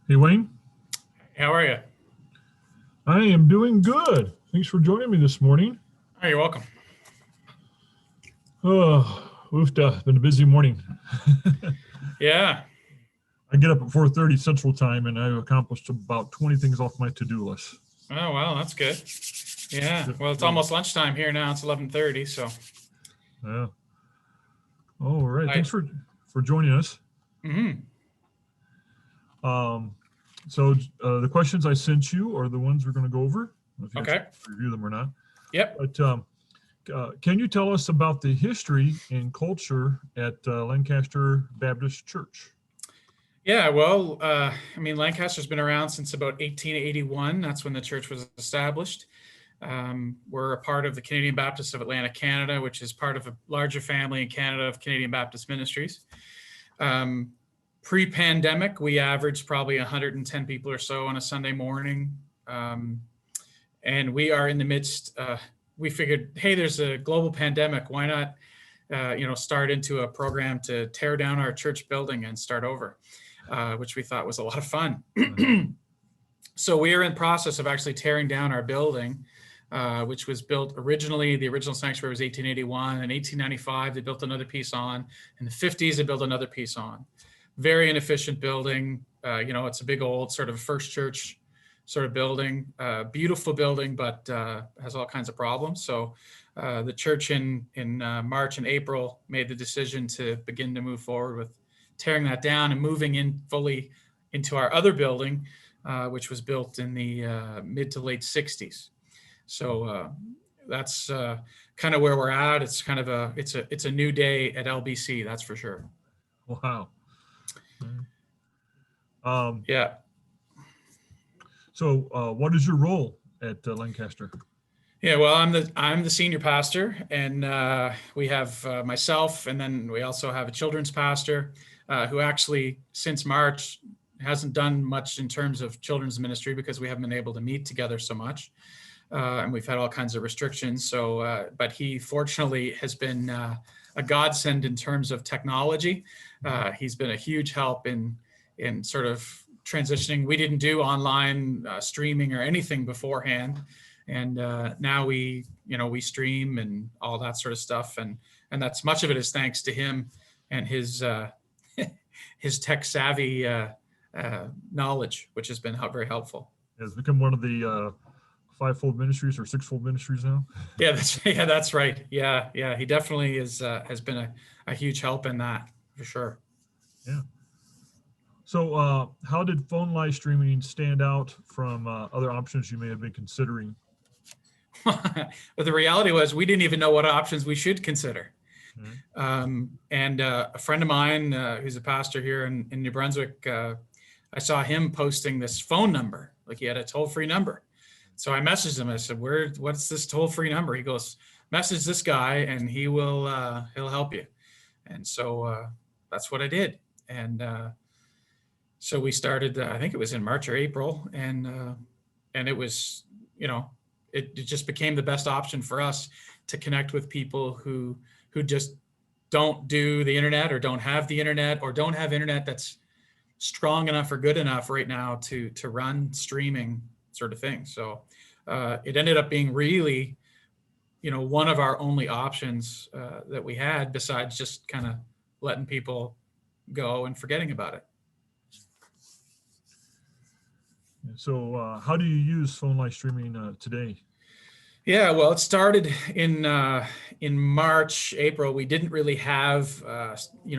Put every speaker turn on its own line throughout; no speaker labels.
Hey, Wayne.
How are you?
I am doing good. Thanks for joining me this morning.
Oh, you're welcome.
Been a busy morning.
Yeah.
I get up at 4:30 Central Time, and I've accomplished about 20 things off my to-do list.
Oh, well, that's good. Yeah.
Yep,
Well, it's
so,
almost lunchtime here now. It's 11:30. So
yeah. All right.
I.
Thanks for joining us.
Hmm.
Um, the questions I sent you are the ones we're going to go over. I don't know if you had a
Okay.
chance to review them or not.
Yep.
But can you tell us about the history and culture at Lancaster Baptist Church?
Yeah. Well, Lancaster's been around since about 1881. That's when the church was established. We're a part of the Canadian Baptist of Atlanta, Canada, which is part of a larger family in Canada of Canadian Baptist Ministries. Um, Pre-pandemic, we averaged probably 110 people or so on a Sunday morning. And we are in the midst. We figured, hey, there's a global pandemic. Why not, start into a program to tear down our church building and start over, which we thought was a lot of fun. So we are in process of actually tearing down our building, which was built originally. The original sanctuary was 1881. In 1895, they built another piece on. In the 50s, they built another piece on. Very inefficient building. It's a big old sort of first church sort of building, beautiful building, but has all kinds of problems. So the church in March and April made the decision to begin to move forward with tearing that down and moving in fully into our other building, which was built in the mid to late 60s. So that's kind of where we're at. It's kind of it's a new day at LBC, that's for sure.
Wow. Um,
Yeah.
what is your role at Lancaster?
Yeah, well, I'm the senior pastor, and we have myself, and then we also have a children's pastor who actually since March hasn't done much in terms of children's ministry because we haven't been able to meet together so much, and we've had all kinds of restrictions. So, but he fortunately has been a godsend in terms of technology. He's been a huge help in sort of transitioning. We didn't do online streaming or anything beforehand, and now we stream and all that sort of stuff, and that's much of it is thanks to him and his his tech savvy knowledge, which has been very helpful.
Has become one of the fivefold ministries or sixfold ministries now.
That's right. Yeah, he definitely is has been a huge help in that for sure.
Yeah. So, how did phone live streaming stand out from other options you may have been considering?
But the reality was we didn't even know what options we should consider.
Mhm.
And a friend of mine who's a pastor here in New Brunswick, I saw him posting this phone number, like he had a toll-free number. So I messaged him. I said, what's this toll-free number? He goes, message this guy and he'll help you. And so that's what I did. And so we started, I think it was in March or April, and it was, it just became the best option for us to connect with people who just don't do the internet or don't have the internet or don't have internet that's strong enough or good enough right now to run streaming sort of thing. So it ended up being really, one of our only options that we had besides just kind of letting people go and forgetting about it.
So, how do you use phone live streaming today?
Yeah, well, it started in March, April. We didn't really have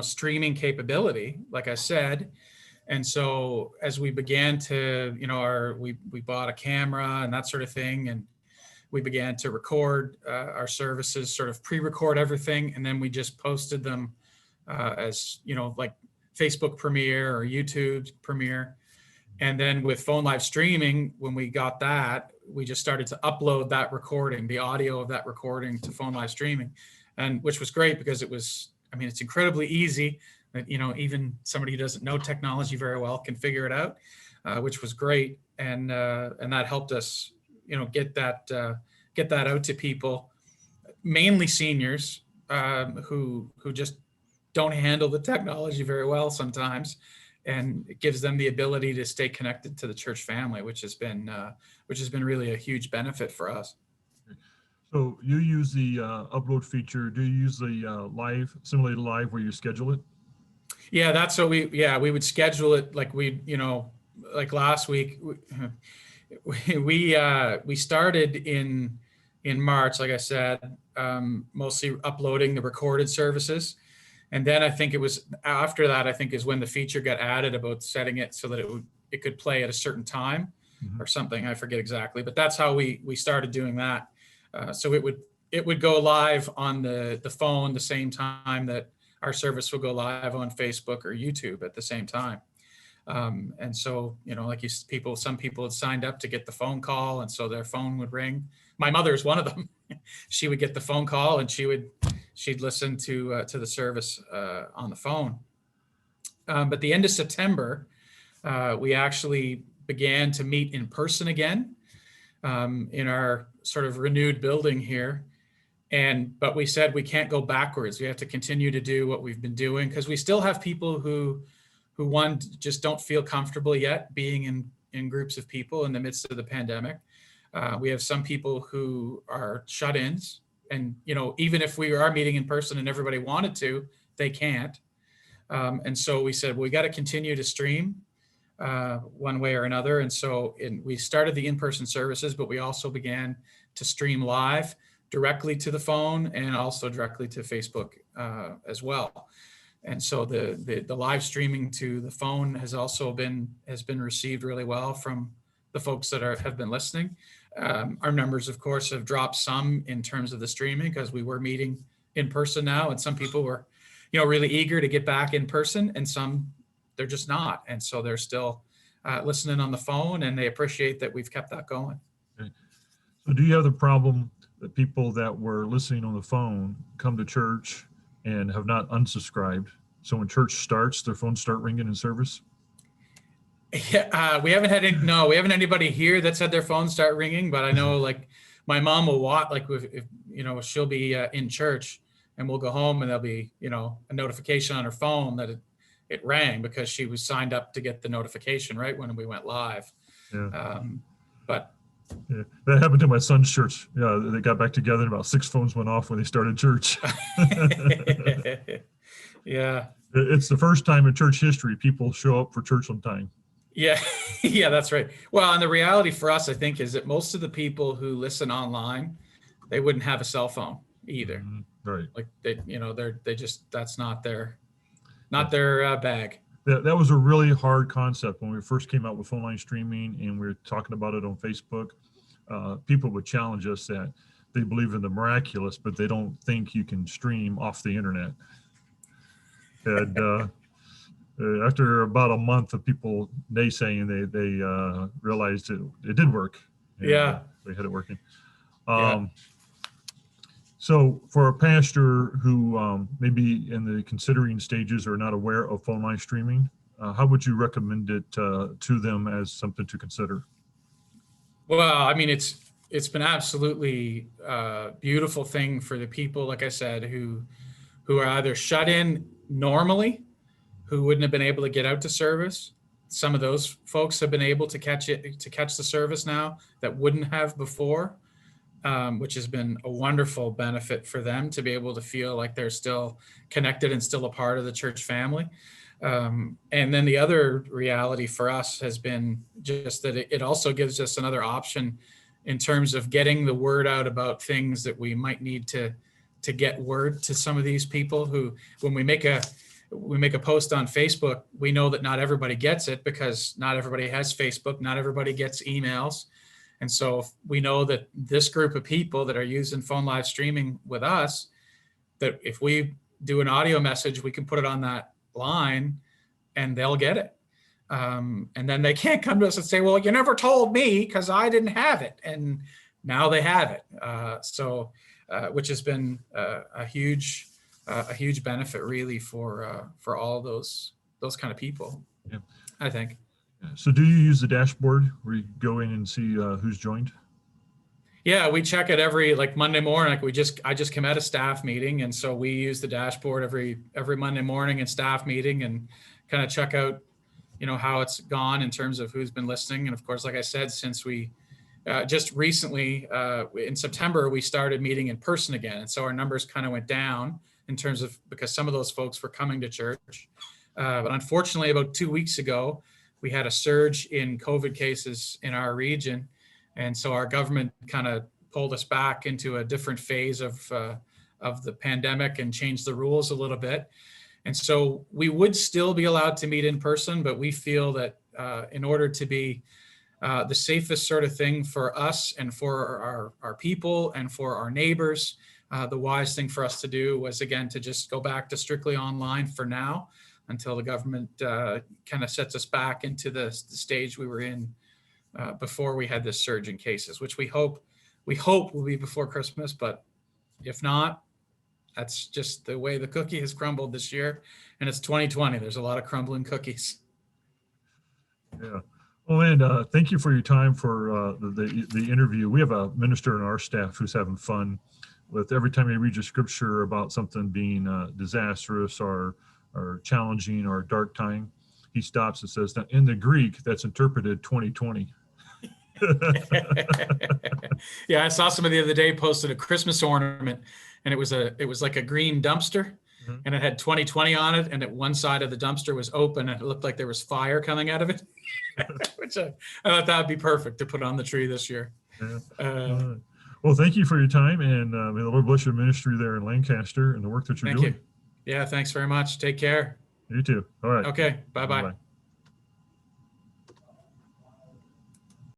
streaming capability, like I said, and so as we began to we bought a camera and that sort of thing, and we began to record our services, sort of pre-record everything, and then we just posted them as like Facebook Premiere or YouTube Premiere. And then with phone live streaming, when we got that, we just started to upload that recording, the audio of that recording to phone live streaming, and which was great because it's incredibly easy that, even somebody who doesn't know technology very well can figure it out, which was great. And that helped us, get that out to people, mainly seniors who just don't handle the technology very well sometimes. and it gives them the ability to stay connected to the church family, which has been really a huge benefit for us.
So you use the upload feature. Do you use the simulated live where you schedule it?
Yeah, that's what we would schedule it like like last week. We started in March, like I said, mostly uploading the recorded services. And then I think it was after that, I think is when the feature got added about setting it so that it could play at a certain time or something. I forget exactly, but that's how we started doing that. So it would go live on the phone the same time that our service will go live on Facebook or YouTube at the same time. And so, like some people had signed up to get the phone call, and so their phone would ring. My mother is one of them. She would get the phone call and she'd listen to the service on the phone. But the end of September, we actually began to meet in person again in our sort of renewed building here. But we said we can't go backwards. We have to continue to do what we've been doing, because we still have people who just don't feel comfortable yet being in groups of people in the midst of the pandemic. We have some people who are shut-ins, and even if we are meeting in person and everybody wanted to, they can't. And so we said, well, we got to continue to stream one way or another. And so we started the in-person services, but we also began to stream live directly to the phone and also directly to Facebook as well. And so the live streaming to the phone has been received really well from the folks that have been listening. Our numbers, of course, have dropped some in terms of the streaming, because we were meeting in person now, and some people were, really eager to get back in person, and some they're just not, and so they're still listening on the phone, and they appreciate that we've kept that going.
Okay. So, do you have the problem that people that were listening on the phone come to church and have not unsubscribed? So when church starts, their phones start ringing in service?
Yeah, we haven't had anybody here that's had their phone start ringing, but I know like my mom will watch, like if she'll be in church and we'll go home and there'll be, a notification on her phone that it rang because she was signed up to get the notification right when we went live.
Yeah.
But
yeah, that happened to my son's church. Yeah, they got back together and about 6 phones went off when they started church.
Yeah.
It's the first time in church history people show up for church on time.
Yeah, yeah, that's right. Well, and the reality for us, I think, is that most of the people who listen online, they wouldn't have a cell phone either.
Right.
Like that's not their bag.
That was a really hard concept when we first came out with phone line streaming, and we were talking about it on Facebook. People would challenge us that they believe in the miraculous, but they don't think you can stream off the internet. And after about a month of people naysaying, they realized it did work.
Yeah,
they had it working.
Yeah.
So for a pastor who may be in the considering stages or not aware of phone line streaming, how would you recommend it to them as something to consider?
Well, I mean, it's been absolutely beautiful thing for the people, like I said, who are either shut in normally, who wouldn't have been able to get out to service. Some of those folks have been able to catch the service now that wouldn't have before, which has been a wonderful benefit for them to be able to feel like they're still connected and still a part of the church family. And then the other reality for us has been just that it also gives us another option in terms of getting the word out about things that we might need to get word to some of these people who, when we make a post on Facebook, we know that not everybody gets it because not everybody has Facebook, not everybody gets emails. And so we know that this group of people that are using phone live streaming with us, that if we do an audio message, we can put it on that line and they'll get it. And then they can't come to us and say, well, you never told me because I didn't have it. And now they have it. Which has been a huge benefit really for all those kind of people.
Yeah.
I think.
So do you use the dashboard where you go in and see who's joined?
Yeah, we check it every Monday morning. I just came out of staff meeting, and so we use the dashboard every Monday morning in staff meeting and kind of check out how it's gone in terms of who's been listening. And of course, like I said, since we just recently in September, we started meeting in person again. And so our numbers kind of went down in terms of, because some of those folks were coming to church. But unfortunately, about 2 weeks ago, we had a surge in COVID cases in our region. And so our government kind of pulled us back into a different phase of the pandemic and changed the rules a little bit. And so we would still be allowed to meet in person, but we feel that in order to be the safest sort of thing for us and for our people and for our neighbors, the wise thing for us to do was, again, to just go back to strictly online for now until the government kind of sets us back into the stage we were in before we had this surge in cases, which we hope will be before Christmas. But if not, that's just the way the cookie has crumbled this year. And it's 2020. There's a lot of crumbling cookies.
Yeah. Well, and thank you for your time for the interview. We have a minister in our staff who's having fun with every time he reads a scripture about something being disastrous or challenging or a dark time, he stops and says, in the Greek, that's interpreted 2020.
Yeah, I saw somebody the other day posted a Christmas ornament, and it was like a green dumpster, and it had 2020 on it, and at one side of the dumpster was open, and it looked like there was fire coming out of it. Which I thought that would be perfect to put on the tree this year.
Yeah. Well, thank you for your time, and may the Lord bless your ministry there in Lancaster and the work that you're doing.
Thank you. Yeah, thanks very much. Take care.
You too. All right.
Okay. Bye-bye.
Bye-bye.